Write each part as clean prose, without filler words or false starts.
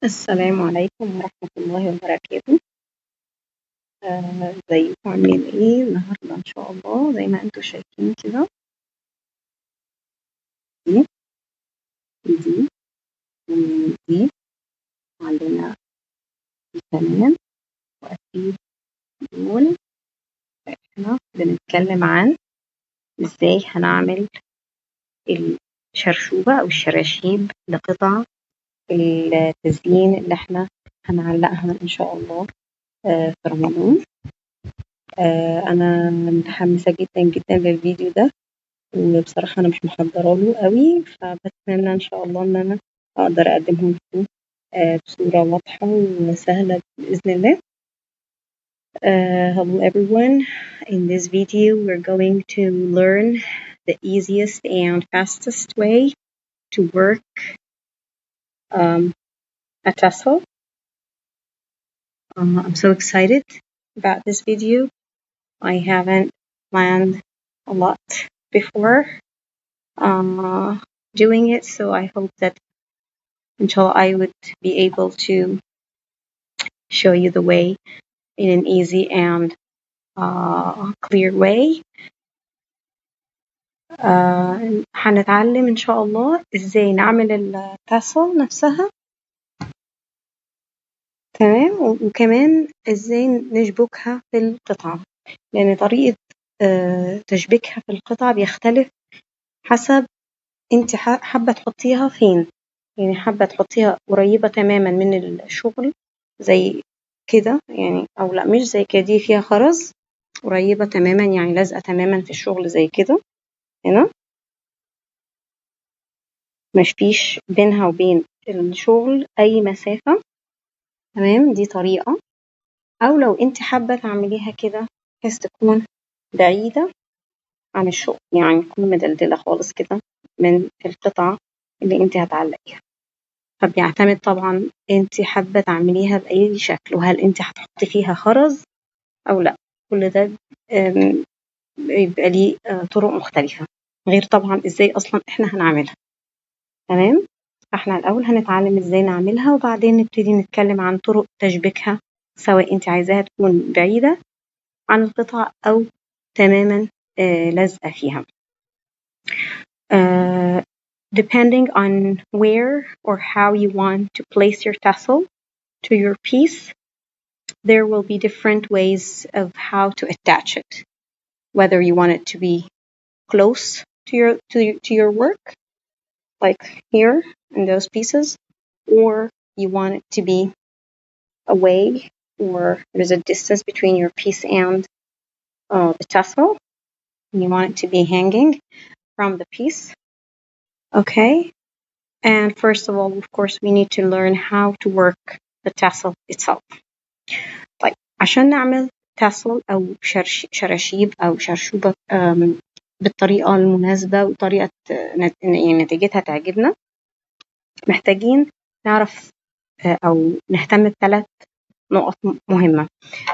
السلام عليكم ورحمة الله وبركاته. ازيكم عاملين ايه النهاردة؟ ان شاء الله زي ما انتم شايفين كده دي دي ودي عندنا كمان، واكيد دول. احنا بنتكلم عن ازاي هنعمل الشرشوبة او الشراشيب لقطع التزيين اللي احنا هنعلقها ان شاء الله في رمضان. انا متحمسة جدا جدا للفيديو ده، وبصراحة أنا مش محضرة له قوي، فبتمنى إن شاء الله إن أنا أقدر أقدمه لكم بصورة واضحة وسهلة بإذن الله. Hello everyone. In this video we're going to learn the easiest and fastest way to work a tassel. I'm so excited about this video. I haven't planned a lot before doing it, so I hope that until I would be able to show you the way in an easy and clear way. هنتعلم إن شاء الله إزاي نعمل التاسل نفسها، تمام، وكمان إزاي نشبكها في القطعة، لأن طريقة تشبيكها في القطعة بيختلف حسب أنت حابة تحطيها فين. يعني حابة تحطيها قريبة تماما من الشغل زي كده يعني، أو لا مش زي كده، دي فيها خرز، قريبة تماما يعني لازقة تماما في الشغل زي كده هنا، مش فيش بينها وبين الشغل أي مسافة، تمام. دي طريقة. أو لو أنت حابة تعمليها كده بحيث تكون بعيدة عن الشغل، يعني تكون مدلدلة خالص كده من القطعة اللي أنت هتعلقيها، فبيعتمد طبعا أنت حابة تعمليها بأي شكل، وهل أنت هتحطي فيها خرز أو لأ. كل ده يبقى ليه طرق مختلفة، غير طبعا إزاي أصلا إحنا هنعملها، تمام. فإحنا الأول هنتعلم إزاي نعملها، وبعدين نبتدي نتكلم عن طرق تشبيكها، سواء أنت عايزاها تكون بعيدة عن القطعة أو تماما لازقة فيها. Depending on where or how you want to place your tassel to your piece, there will be different ways of how to attach it. Whether you want it to be close to your work, like here in those pieces, or you want it to be away, or there's a distance between your piece and the tassel, and you want it to be hanging from the piece. Okay, and first of all, of course, we need to learn how to work the tassel itself. طيب، عشان نعمل tassel أو شراشيب أو شرشوبة بالطريقة المناسبة وطريقة يعني نتيجتها تعجبنا، محتاجين نعرف أو نهتم ب3 نقط مهمة.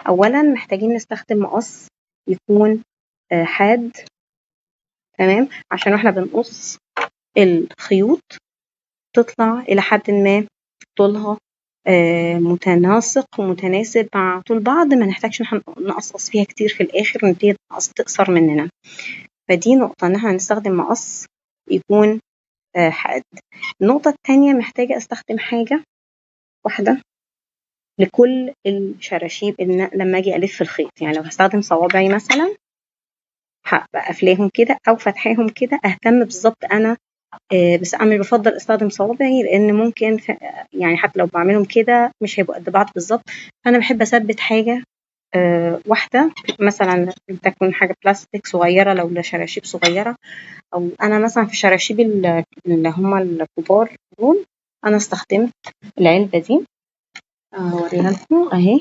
أولا محتاجين نستخدم مقص يكون حاد، تمام، عشان واحنا بنقص الخيوط تطلع إلى حد ما طولها متناسق ومتناسب مع طول بعض، ما نحتاجش نقصقص فيها كتير في الآخر ونبتدي تقصر مننا. فدي نقطة، إن احنا هنستخدم مقص يكون حاد. النقطة التانية، محتاجة أستخدم حاجة واحدة لكل الشراشيب لما أجي ألف الخيط. يعني لو هستخدم صوابعي مثلا هبقى قافلاهم كده أو فتحاهم كده، أهتم بالظبط أنا بس أنا بفضل أستخدم صوابعي، لأن ممكن يعني حتى لو بعملهم كده مش هيبقوا قد بعض بالظبط. فأنا بحب أثبت حاجة واحدة، مثلا تكون حاجة بلاستيك صغيرة لو لشراشيب صغيرة، أو أنا مثلا في الشراشيب اللي هما الكبار دول أنا استخدمت العلبة دي، أوريها لكم أهي.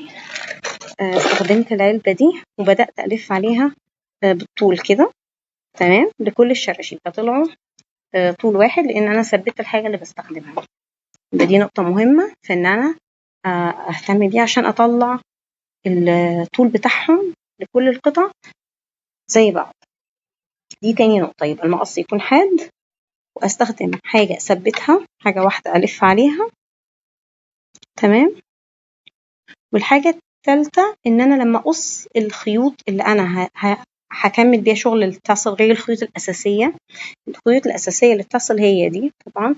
استخدمت العلبة دي وبدأت ألف عليها بالطول كده، تمام، لكل الشراشيب فطلعوا طول واحد، لأن أنا ثبت الحاجة اللي بستخدمها. دي نقطة مهمة في إن أنا أهتم بيها عشان أطلع الطول بتاعهم لكل القطع زي بعض. دي تاني نقطة، يبقى المقص يكون حاد، وأستخدم حاجة أثبتها، حاجة واحدة ألف عليها تمام. والحاجة الثالثة إن أنا لما أقص الخيوط اللي أنا هكمل بيها شغل التاسل غير الخيوط الأساسية. الخيوط الأساسية للتاسل هي دي طبعا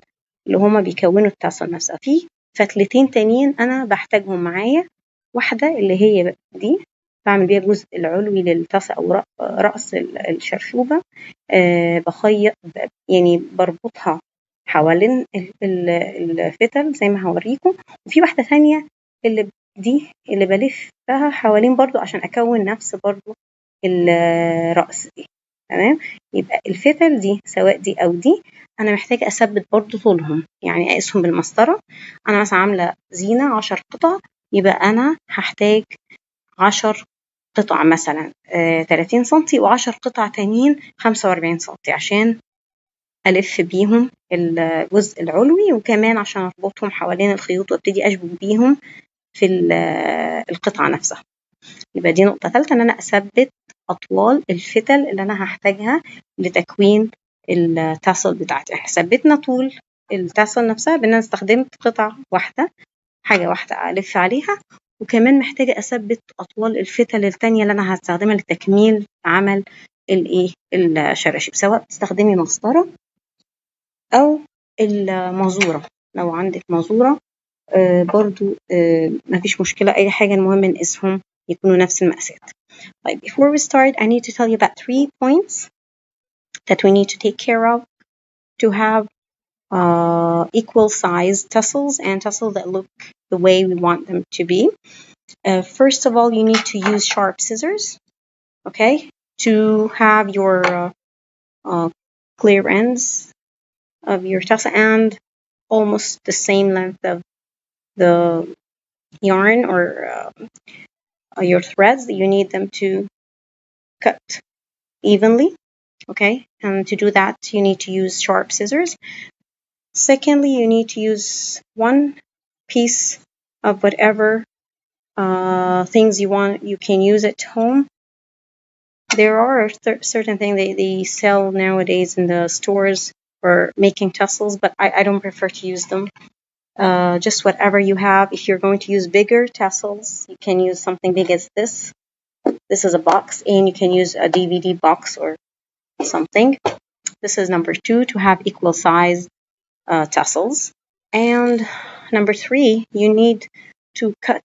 اللي هما بيكونوا التاسل نفسها. في فتلتين تانيين أنا بحتاجهم معايا. واحدة اللي هي دي بعمل بيها الجزء العلوي للتاسل أو رأس الشرشوبة. بخيط يعني بربطها حوالين الفتل زي ما هوريكم. وفي واحدة ثانية دي اللي بلفها حوالين برضو عشان أكون نفس برضو الرأس دي. تمام. يبقى الفتل دي سواء دي أو دي أنا محتاجة أثبت برضو طولهم، يعني أقيسهم بالمسطرة. أنا مثلا عاملة زينة 10 قطع، يبقى أنا هحتاج 10 قطع مثلا 30 سنتي و10 قطع تانيين 45 سنتي عشان ألف بيهم الجزء العلوي، وكمان عشان أربطهم حوالين الخيوط وابتدي أشبك بيهم في القطعة نفسها. يبقى دي نقطة ثالثة، إن أنا أثبت أطوال الفتل اللي أنا هحتاجها لتكوين التاسل بتاعتي. احنا ثبتنا طول التاسل نفسها بأن أنا استخدمت قطعة واحدة، حاجة واحدة ألف عليها، وكمان محتاجة أثبت أطوال الفتل التانية اللي أنا هستخدمها لتكميل عمل الشراشيب، سواء تستخدمي مسطرة أو المازورة. لو عندك مازورة برضو مفيش مشكلة، أي حاجة المهم نقيسهم يكونوا نفس المقاسات. طيب before we start I need to tell you about 3 points that we need to take care of to have equal size tassels and tassels that look the way we want them to be. First of all, you need to use sharp scissors, okay, to have your clear ends of your tassel and almost the same length of the yarn or your threads. You need them to cut evenly, okay, and to do that you need to use sharp scissors. Secondly, you need to use one piece of whatever things you want. You can use at home. There are certain things they sell nowadays in the stores for making tassels, but I don't prefer to use them. Just whatever you have. If you're going to use bigger tassels, you can use something big as this. This is a box, and you can use a DVD box or something. This is number 2, to have equal size tassels. And number 3, you need to cut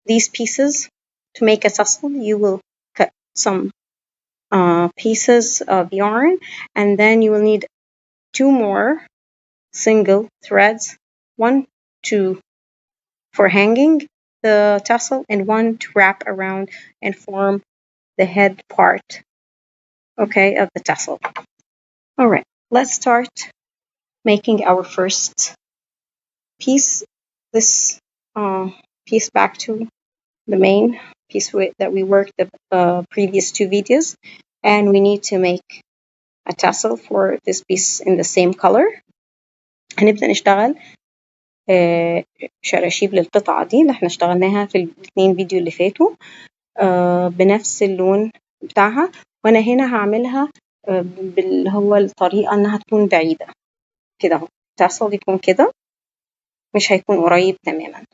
these pieces to make a tassel. You will cut some pieces of yarn, and then you will need 2 more single threads, 1 for hanging the tassel and 1 to wrap around and form the head part, okay, of the tassel. All right, let's start making our first piece. This piece back to the main piece that we worked the previous 2 videos, and we need to make a tassel for this piece in the same color. هنبدأ نشتغل شراشيب للقطعة دي اللي احنا اشتغلناها في ال2 فيديو اللي فاتوا بنفس اللون بتاعها. وانا هنا هعملها اللي هو الطريقة انها تكون بعيدة كده اهو، التاسل يكون كده مش هيكون قريب تماما.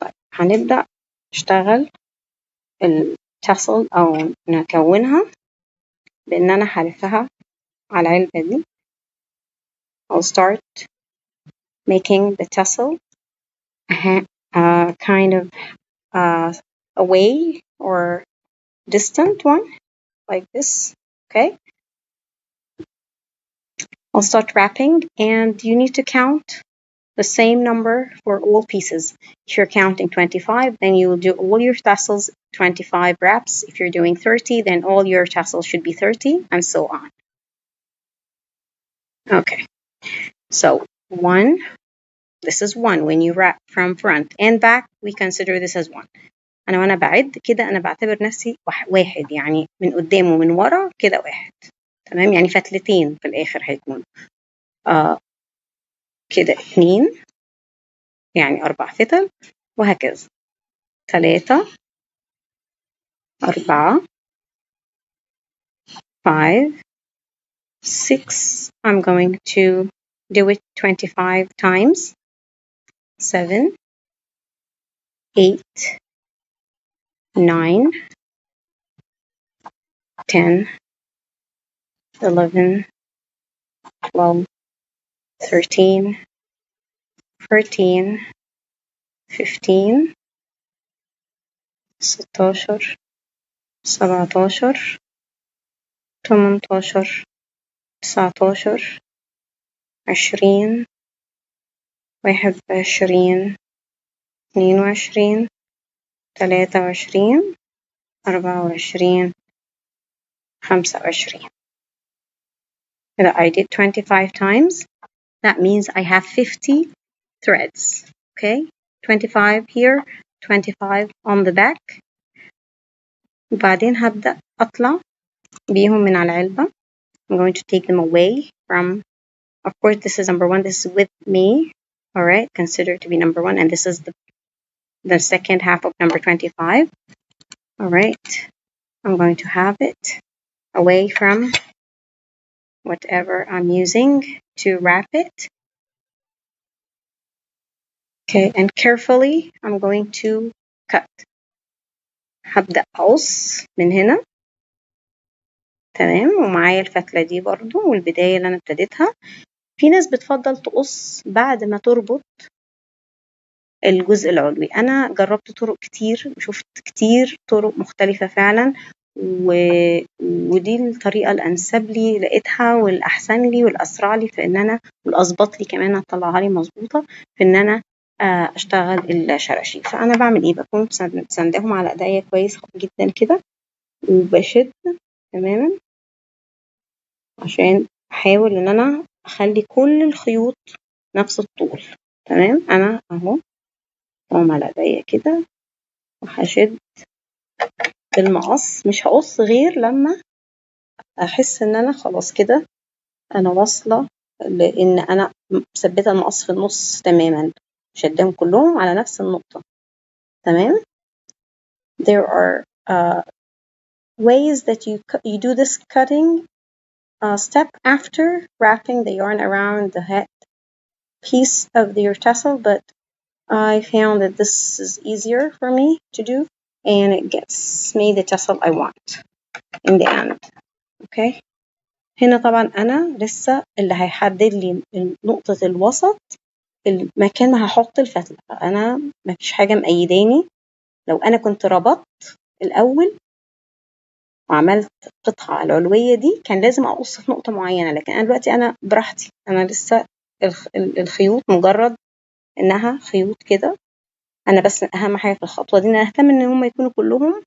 طيب هنبدأ نشتغل التاسل او نكونها بان انا هلفها على العلبة دي. I'll start making the tassel kind of away or distant one like this, okay. I'll start wrapping, and you need to count the same number for all pieces. If you're counting 25, then you will do all your tassels 25 wraps. If you're doing 30, then all your tassels should be 30, and so on. Okay, so 1, this is 1. When you wrap from front and back, we consider this as 1. أنا وأنا بعد كده أنا بعتبر نفسي 1، يعني من قدام ومن ورا كده 1. تمام، يعني فتلتين في الآخر هيكون كده 2، يعني 4 فتل، وهكذا 3 4 5 6. I'm going to do it 25 times. 7 8 9 10 11 12 13 14 15 16 17 18 19 20 21 22 23 24 25. I did 25 times. That means I have 50 threads. Okay, 25 here, 25 on the back. وبعدين هبدأ أطلع بيهم من على العلبة. I'm going to take them away from, of course, this is number 1. This is with me. All right, consider it to be number 1. And this is the second half of number 25. All right, I'm going to have it away from whatever I'm using to wrap it. Okay, and carefully I'm going to cut. هبدأ أقص من هنا. تمام، ومعايا الفتلة دي برضو والبداية اللي أنا ابتديتها. في ناس بتفضل تقص بعد ما تربط الجزء العلوي. أنا جربت طرق كتير وشفت كتير طرق مختلفة فعلا، ودي الطريقة الأنسب لي لقيتها والأحسن لي والأسرع لي في إن أنا والأظبط لي كمان أطلعها لي مظبوطة في إن أنا أشتغل الشراشيب. فأنا بعمل إيه؟ بكون سندهم على إيديا كويس جدا كده وبشد تماما عشان أحاول إن أنا أخلي كل الخيوط نفس الطول. تمام، أنا أهو على إيديا كده وهشد المقص. مش هقص غير لما أحس إن أنا خلاص كده أنا واصلة لأن أنا مثبتة المقص في النص تماما، شدهم كلهم على نفس النقطة. تمام. There are ways that you do this cutting step after wrapping the yarn around the head piece of your tassel, but I found that this is easier for me to do and it gets me the tassel I want in the end. Okay. هنا طبعا أنا لسه اللي هيحدد لي نقطة الوسط المكان ما هحط الفتلة. أنا ما فيش حاجة مقيداني. لو أنا كنت ربطت الأول وعملت القطعة العلوية دي كان لازم أقص في نقطة معينة، لكن أنا دلوقتي أنا براحتي. أنا لسه الخيوط مجرد إنها خيوط كده. أنا بس أهم حاجة في الخطوة دي إن أنا أهتم إن هم يكونوا كلهم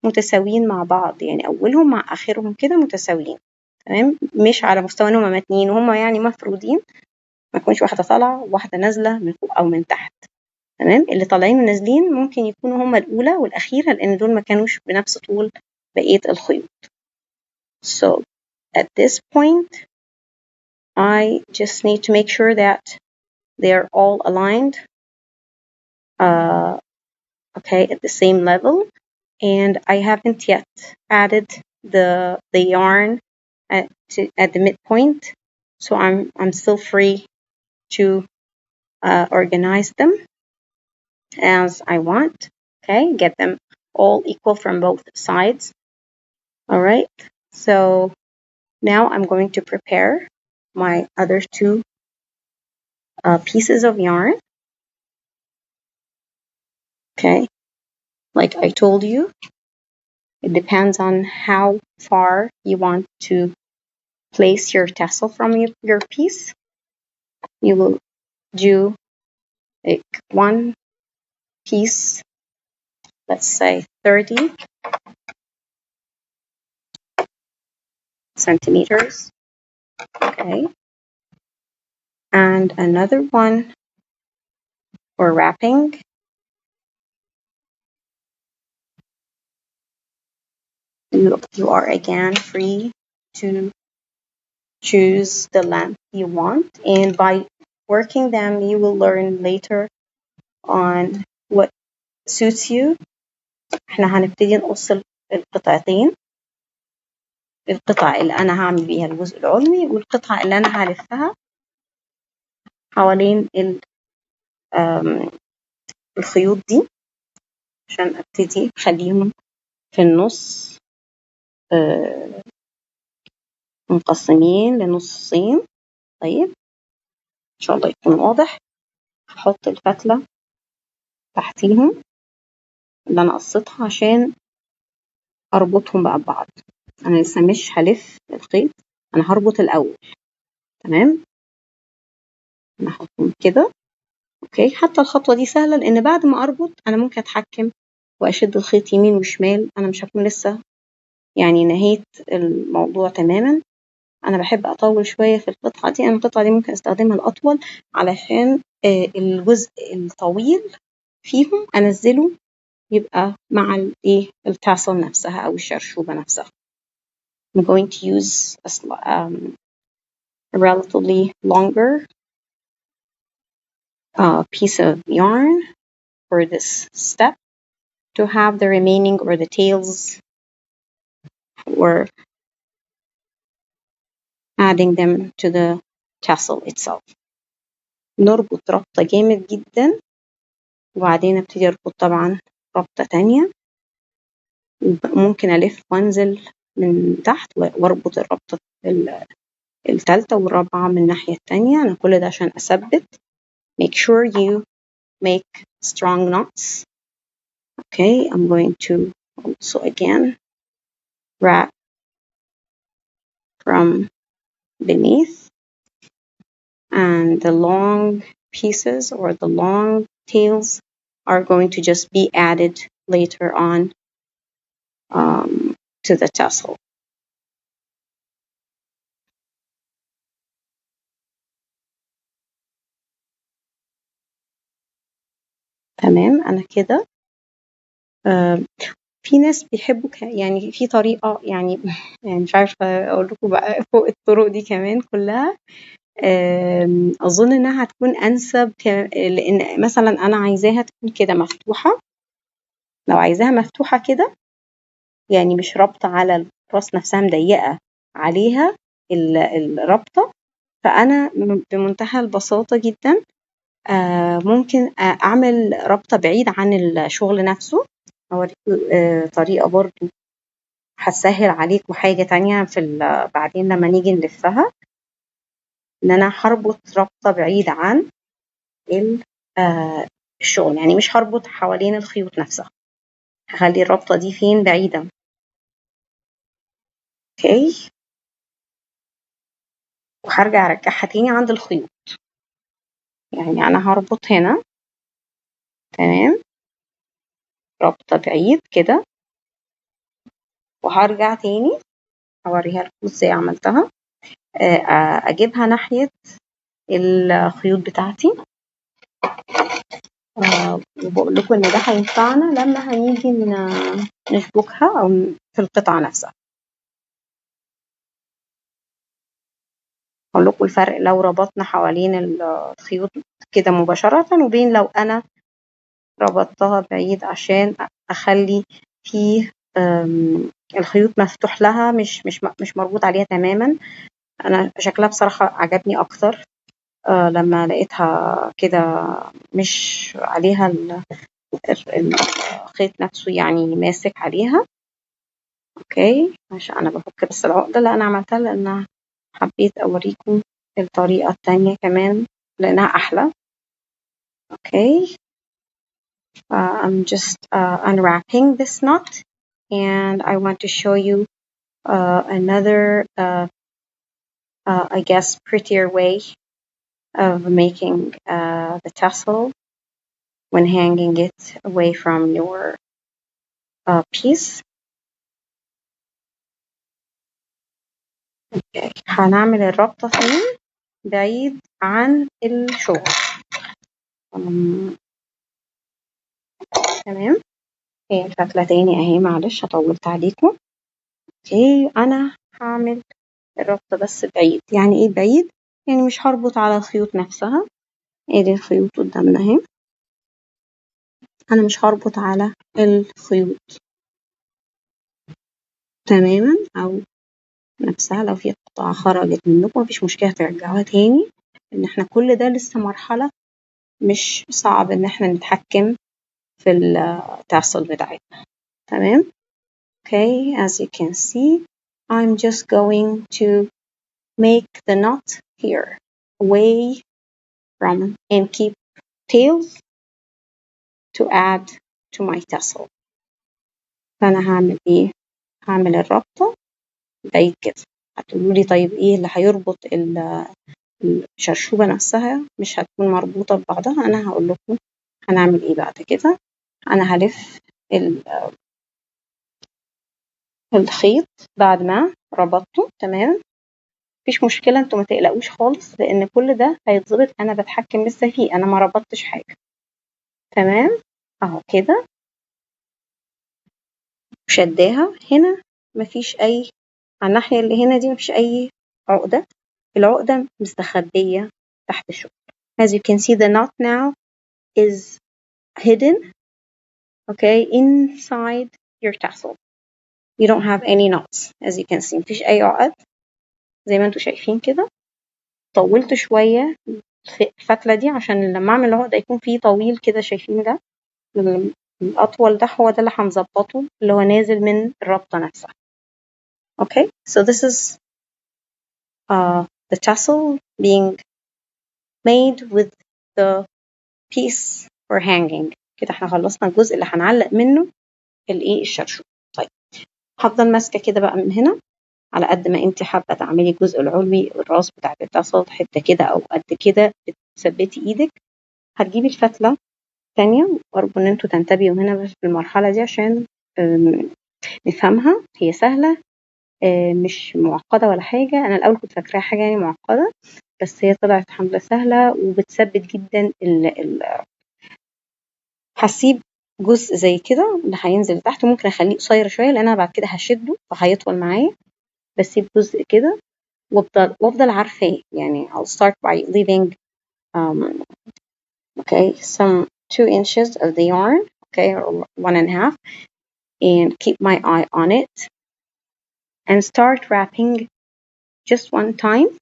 متساويين مع بعض، يعني أولهم مع آخرهم كده متساويين. تمام، مش على مستوى إن هم متنين وهم يعني مفرودين، ما يكونش واحدة طالعة وواحدة نازلة من فوق أو من تحت. تمام، اللي طالعين ونازلين ممكن يكونوا هم الأولى والأخيرة لأن دول ما كانوش بنفس طول بقية الخيوط. So at this point I just need to make sure that they're all aligned okay at the same level, and I haven't yet added the yarn at the midpoint, so I'm still free to organize them as I want. Okay, get them all equal from both sides. All right, so now I'm going to prepare my other two pieces of yarn. Okay, like I told you, it depends on how far you want to place your tassel from your piece. You will do like one piece, let's say 30 centimeters. Okay, and another one for wrapping. You are again free to choose the length you want, and by working them you will learn later on what suits you. احنا هنبتدي نقص القطعتين، القطعة اللي أنا هعمل بيها الجزء العلوي والقطعة اللي أنا هلفها حوالين الخيوط دي. عشان ابتدي اخليهم في النص منقسمين لنصين. طيب ان شاء الله يكون واضح. هحط الفتلة تحتيهم اللي انا قصيتها عشان اربطهم بقى ببعض. انا لسه مش هلف الخيط، انا هربط الاول. تمام، انا هحطهم كده. اوكي، حتى الخطوة دي سهلة لان بعد ما اربط انا ممكن اتحكم واشد الخيط يمين وشمال. انا مش هكون لسه يعني نهيت الموضوع تماما. انا بحب اطول شوية في القطعة دي. انا القطعة دي ممكن استخدمها الاطول علشان الجزء الطويل فيهم انزله يبقى مع الايه التاسل نفسها او الشرشوبة نفسها. I'm going to use a relatively longer piece of yarn for this step to have the remaining or the tails or adding them to the tassel itself. نربط ربطة جامد جدا وبعدين ابتدي اربط طبعا ربطة تانية، وممكن الف وانزل من تحت واربط الربطة التالتة والرابعة من الناحية التانية. انا كل ده عشان اثبت. Make sure you make strong knots. Okay, I'm going to also again wrap from beneath, and the long pieces or the long tails are going to just be added later on to the tassel. تمام، أنا كده في ناس بيحبوا يعني في طريقة يعني مش عارفة أقول لكم بقى فوق الطرق دي كمان كلها. أظن إنها هتكون أنسب لأن مثلا أنا عايزاها تكون كده مفتوحة. لو عايزاها مفتوحة كده يعني مش رابطة على الراس نفسها مضيقة عليها الرابطة، فأنا بمنتهى البساطة جدا ممكن أعمل رابطة بعيد عن الشغل نفسه. أوريكم طريقة برضو هتسهل عليكم حاجة تانية في بعدين لما نيجي نلفها، إن أنا هربط رابطة بعيد عن الشغل. يعني مش هربط حوالين الخيوط نفسها، هخلي الرابطة دي فين بعيدة. اوكي، وهرجع ارجعها تاني عند الخيوط. يعني انا هربط هنا تمام رابطة بعيد كده، وهرجع تاني اوريها لكم ازاي عملتها. اجيبها ناحية الخيوط بتاعتي، وبقول لكم ان ده هينفعنا لما هنيجي نشبكها او في القطعة نفسها. اقول لكم الفرق لو ربطنا حوالين الخيوط كده مباشرة وبين لو انا ربطتها بعيد عشان اخلي فيه الخيوط مفتوح لها، مش مربوط عليها تماما. انا شكلها بصراحة عجبني اكتر لما لقيتها كده مش عليها الخيط نفسه يعني ماسك عليها. اوكي، عشان انا بفك بس العقدة اللي انا عملتها لان حبيت اوريكم الطريقة التانية كمان لانها احلى. اوكي، I'm just unwrapping this knot, and I want to show you another I guess prettier way of making the tassel when hanging it away from your piece. Okay. هنعمل الربطة فين بعيد عن الشغل. تمام، هي الفتلة تاني اهي، معلش طولت عليكم. اوكي، انا هعمل الربطة بس بعيد. يعني ايه بعيد؟ يعني مش هربط على الخيوط نفسها. ادي الخيوط قدامنا اهي، انا مش هربط على الخيوط تماما او نفسها. لو في قطعة خرجت منكم مفيش مشكلة ترجعوها تاني، ان احنا كل ده لسه مرحلة مش صعب ان احنا نتحكم في التاسل بتاعتنا. تمام. Okay, as you can see, I'm just going to make the knot here away from and keep tails to add to my tassel. فأنا هعمل إيه؟ هعمل الربطة بعيد كده. هتقولوا لي طيب إيه اللي هيربط الشرشوبة نفسها مش هتكون مربوطة ببعضها؟ أنا هقول لكم هنعمل إيه بعد كده. أنا هلف الخيط بعد ما ربطته. تمام، مفيش مشكلة، انتوا ما تقلقوش خالص لأن كل ده هيتظبط. أنا بتحكم لسه فيه، أنا ما ربطتش حاجة. تمام أهو كده شداها هنا. مفيش أي، على الناحية اللي هنا دي مفيش أي عقدة. العقدة مستخبية تحت الشغل. As you can see, the knot now is hidden, okay, inside your tassel. You don't have any knots, as you can see. مفيش أي عقد زي ما انتوا شايفين كده. طولت شوية الفتلة دي عشان لما أعمل العقدة يكون فيه طويل كده. شايفين ده الأطول ده هو ده اللي هنظبطه، اللي هو نازل من الربطة نفسها. Okay, so this is the tassel being made with the piece for hanging. كده احنا خلصنا الجزء اللي هنعلق منه الايه الشرشوب. طيب هفضل ماسكة كده بقى من هنا على قد ما انت حابة تعملي الجزء العلوي الراس بتاع التاسل حتة كده أو قد كده بتثبتي ايدك. هتجيبي الفتلة تانية، وأرجو إن انتوا تنتبهوا هنا في المرحلة دي عشان نفهمها. هي سهلة، مش معقدة ولا حاجة. أنا الأول كنت فاكراها حاجة يعني معقدة، بس هي طلعت الحمد لله سهلة وبتثبت جدا. هسيب جزء زي كده اللي هينزل تحت، ممكن أخليه قصير شوية لأن أنا بعد كده هشده فهيطول معايا. بسيب جزء كده وأفضل عارفاه. يعني I'll start by leaving okay some 2 inches of the yarn, okay, or 1.5, and keep my eye on it and start wrapping just one time.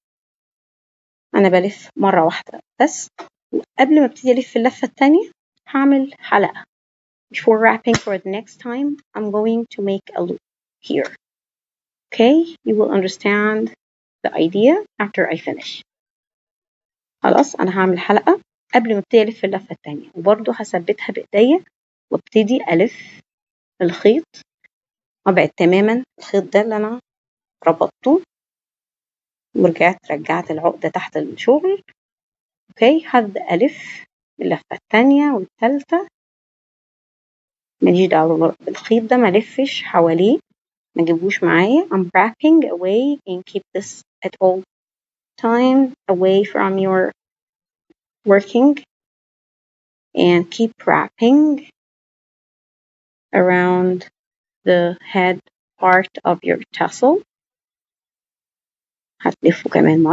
أنا بلف مرة واحدة بس، وقبل ما ابتدي ألف اللفة التانية هعمل حلقة. Before wrapping for the next time, I'm going to make a loop here. Okay, you will understand the idea after I finish. خلاص أنا هعمل حلقة قبل ما ابتدي ألف اللفة التانية، وبرضو هثبتها بإيديا وابتدي ألف الخيط. أبعد تماما الخيط ده اللي أنا ربطته رجعت العقدة تحت الشغل. اوكي، هبدأ ألف اللفة التانية والتالتة. ماليش دعوة بالخيط ده، ملفش حواليه، ما جيبوش معايا. I'm wrapping away and keep this at all time away from your working, and keep wrapping around the head part of your tassel. هتلفوا كمان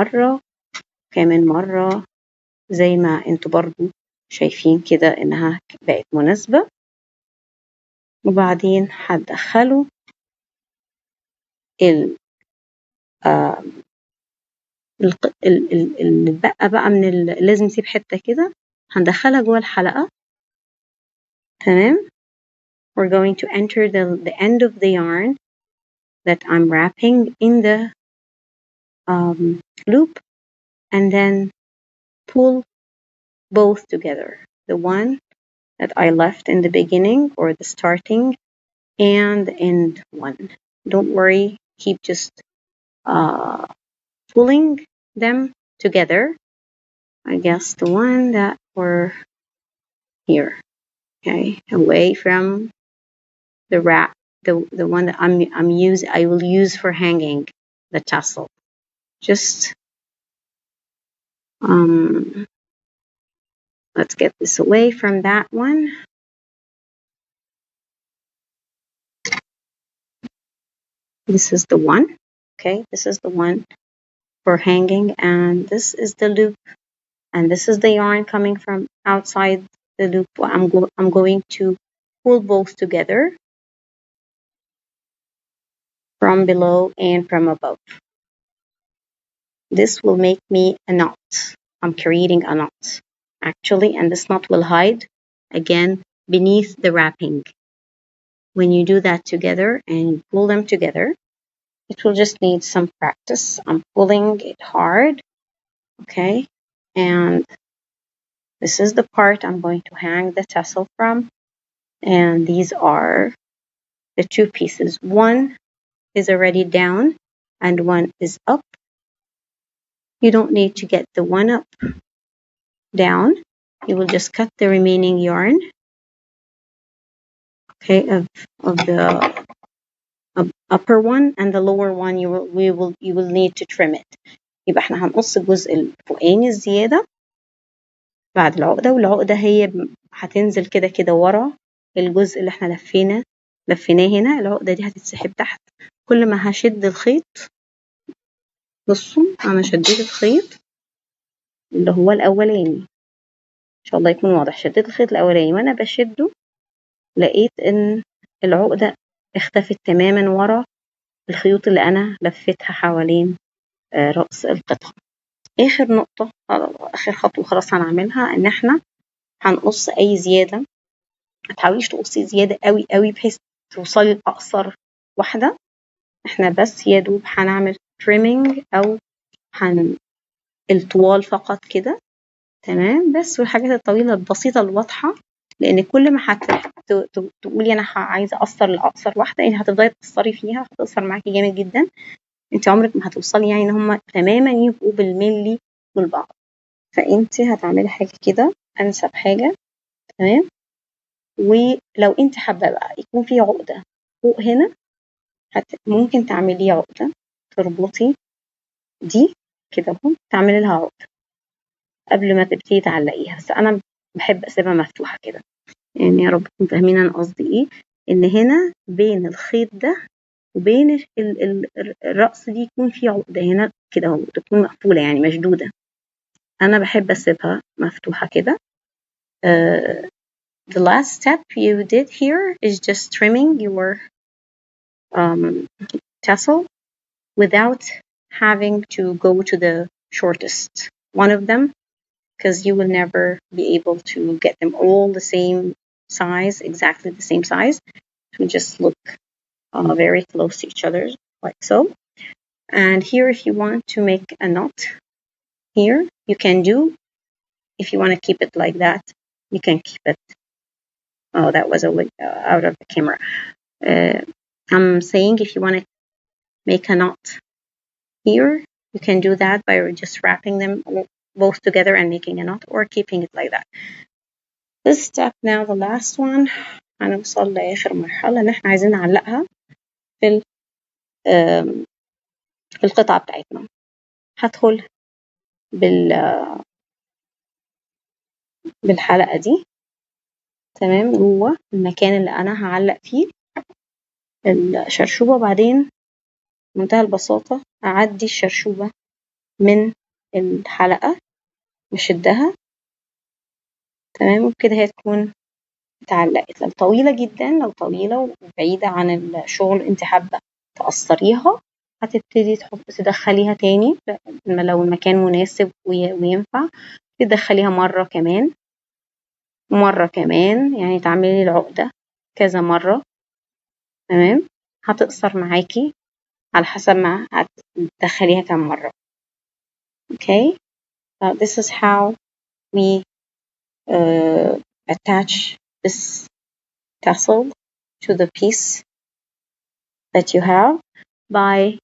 مرة زي ما انتوا برضو شايفين كده انها بقت مناسبة. وبعدين هتدخلوا اللي بقى من لازم نسيب حتة كده هندخلها جوه الحلقة. تمام. We're going to enter the end of the yarn that I'm wrapping in the loop, and then pull both together, the one that I left in the beginning or the starting and the end one. Don't worry, keep just pulling them together. I guess the one that were here, okay, away from the wrap, the one that I will use for hanging the tassel. Just let's get this away from that one. This is the one, okay, this is the one for hanging, and this is the loop, and this is the yarn coming from outside the loop. I'm going to pull both together from below and from above. This will make me a knot. I'm creating a knot actually, and this knot will hide again beneath the wrapping. When you do that together and you pull them together, it will just need some practice. I'm pulling it hard, okay? And this is the part I'm going to hang the tassel from. And these are the two pieces. One is already down and one is up. You don't need to get the one up down. You will just cut the remaining yarn, okay, of the upper one, and the lower one you will need to trim it. يبقى احنا هنقص الجزء الفوقاني الزيادة بعد العقدة، والعقدة هي هتنزل كده كده ورا الجزء اللي احنا لفيناه هنا. العقدة دي هتتسحب تحت. كل ما هشد الخيط، بصوا انا شديت الخيط اللي هو الاولاني، ان شاء الله يكون واضح. شديت الخيط الاولاني وانا بشده لقيت ان العقدة اختفت تماما ورا الخيوط اللي انا لفتها حوالين رأس القطعة. اخر نقطة، اخر خطوة خلاص هنعملها، ان احنا هنقص اي زيادة. ما تحاوليش تقصي زيادة قوي قوي بحيث توصلي لأقصر واحدة. احنا بس يا دوب هنعمل trimming او الطوال فقط كده، تمام. بس والحاجات الطويلة البسيطة الواضحة، لان كل ما تقولي انا عايزة اقصر لأقصر واحدة، انت هتفضلي تقصري فيها، هتقصر معاكي جامد جدا. انت عمرك ما هتوصلي يعني ان هم تماما يبقوا بالملي والبعض. فانت هتعملي حاجة كده انسب حاجة، تمام. ولو انت حابة بقى يكون في عقدة فوق هنا، ممكن تعملي عقدة، تربطي دي كده اهو، تعملي لها عقدة قبل ما تبتدي تعلقيها. بس انا بحب اسيبها مفتوحة كده، يعني يا رب تكونوا فاهمين انا قصدي ايه. ان هنا بين الخيط ده وبين الرأس دي يكون في عقدة هنا كده اهو، تكون مقفولة يعني مشدودة. انا بحب اسيبها مفتوحة كده. The last step you did here is just trimming your tassel without having to go to the shortest one of them, because you will never be able to get them all the same size, exactly the same size. It will just look very close to each other, like so. And here, if you want to make a knot here, you can do. If you want to keep it like that, you can keep it. Oh, that was out of the camera. I'm saying if you want to make a knot here, you can do that by just wrapping them both together and making a knot, or keeping it like that. This step now, the last one, هنوصل لآخر مرحلة إن إحنا عايزين نعلقها في القطعة بتاعتنا. هدخل بالحلقة دي، تمام، جوه المكان اللي أنا هعلق فيه الشرشوبة. وبعدين بمنتهى البساطة أعدي الشرشوبة من الحلقة وشدها، تمام. وبكده هي تكون اتعلقت. لو طويلة جدا، لو طويلة وبعيدة عن الشغل انت حابة تقصريها، هتبتدي تدخليها تاني لو المكان مناسب وينفع. تدخليها مرة كمان ومرة كمان، يعني تعملي العقدة كذا مرة، تمام. هتقصر معاكي على حسب ما هتدخليها كم مرة. Okay, this is how we attach this tassel to the piece that you have by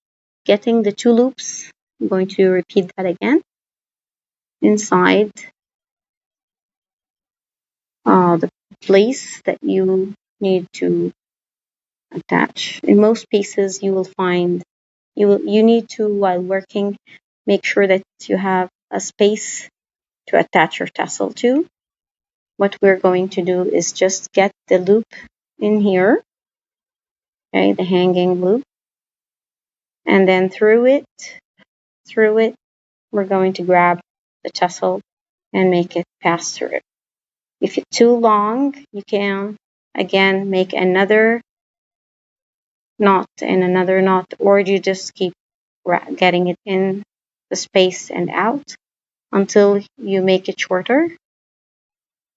getting the two loops. I'm going to repeat that again. Inside the place that you need to attach. In most pieces you will find you need to, while working, make sure that you have a space to attach your tassel to. What we're going to do is just get the loop in here, okay, the hanging loop, and then through it we're going to grab the tassel and make it pass through it. If it's too long, you can again make another knot and another knot, or you just keep getting it in the space and out until you make it shorter.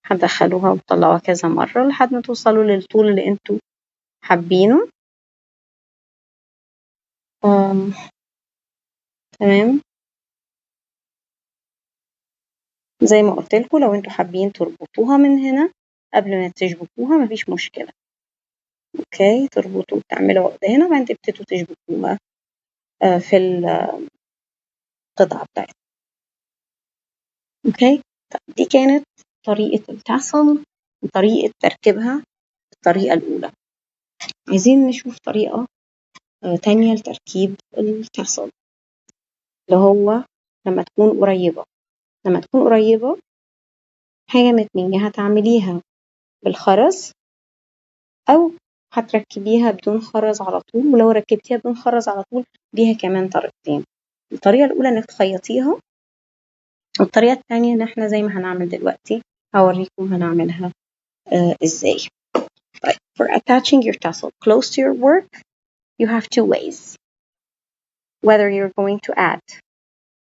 هتدخلوها وتطلعوها كذا مرة لحد ما توصلوا للطول اللي انتوا حابينه. تمام. زي ما قلت لكم لو انتوا حابين تربطوها من هنا قبل ما تشبكوها مفيش مشكلة. اوكي، تربطوا تعملوا عقدة هنا وبعدين تبتدوا تشبكوها في القطعة بتاعتها. اوكي، دي كانت طريقة التاسل وطريقة تركيبها الطريقة الأولى. عايزين نشوف طريقة تانية لتركيب التاسل، اللي هو لما تكون قريبة. لما تكون قريبة حاجة من اتنين، يا هتعمليها بالخرز أو هتركبيها بدون خرز على طول. ولو ركبتيها بدون خرز على طول ليها كمان طريقتين. الطريقة الأولى إنك تخيطيها، والطريقة التانية إن احنا زي ما هنعمل دلوقتي هوريكم هنعملها إزاي. طيب, for attaching your tassel close to your work you have two ways. Whether you're going to add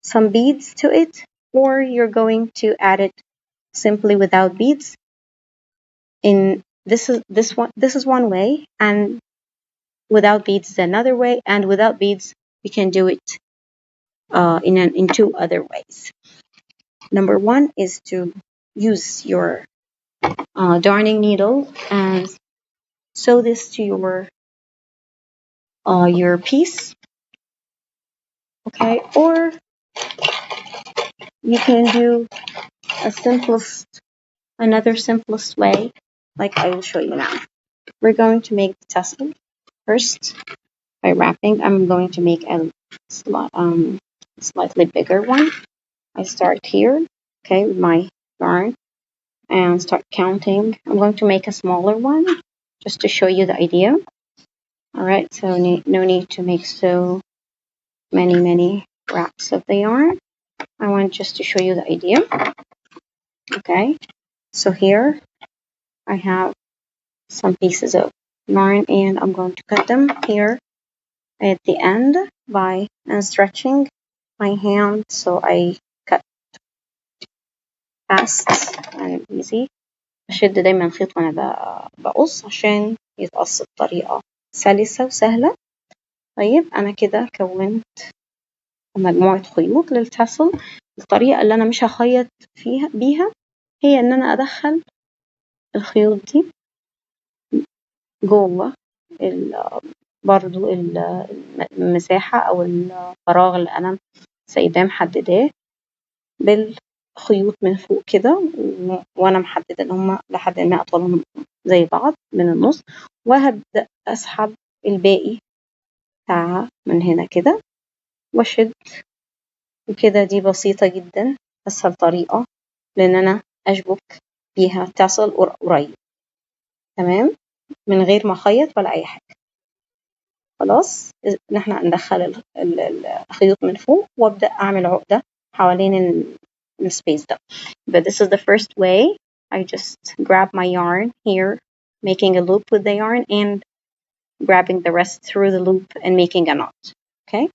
some beads to it or you're going to add it simply without beads. In this is one way, and without beads is another way, and without beads you can do it in two other ways. Number one is to use your darning needle and sew this to your piece. Okay, or you can do another simplest way, like I will show you now. We're going to make the tassel first by wrapping. I'm going to make a slightly bigger one. I start here, okay, with my yarn and start counting. I'm going to make a smaller one just to show you the idea. Alright, so no need to make so many wraps of the yarn. I want just to show you the idea. Okay, so here I have some pieces of yarn and I'm going to cut them here at the end by stretching my hand so I cut fast and easy. بشد دايما الخيط وانا بقص عشان يتقص بطريقة سلسة وسهلة. طيب انا كده كونت مجموعة خيوط للتاسل. الطريقة اللي انا مش هخيط بيها هي ان انا ادخل الخيوط دي جوه برضو المساحة او الفراغ اللي انا سايباه محدداه بالخيوط من فوق كده، وانا محددة ان هما لحد ما اطولهم زي بعض من النص، وهبدأ اسحب الباقي بتاعها من هنا كده واشد. وكده دي بسيطة جدا، اسهل طريقة لان انا اشبك بيها تاسل قريب تمام من غير ما اخيط ولا اي حاجة. خلاص نحن ندخل الخيوط من فوق وابدأ اعمل عقدة حوالين السبيس ده. But this is the first way. I just grab my yarn here, making a loop with the yarn and grabbing the rest through the loop and making a knot. Okay,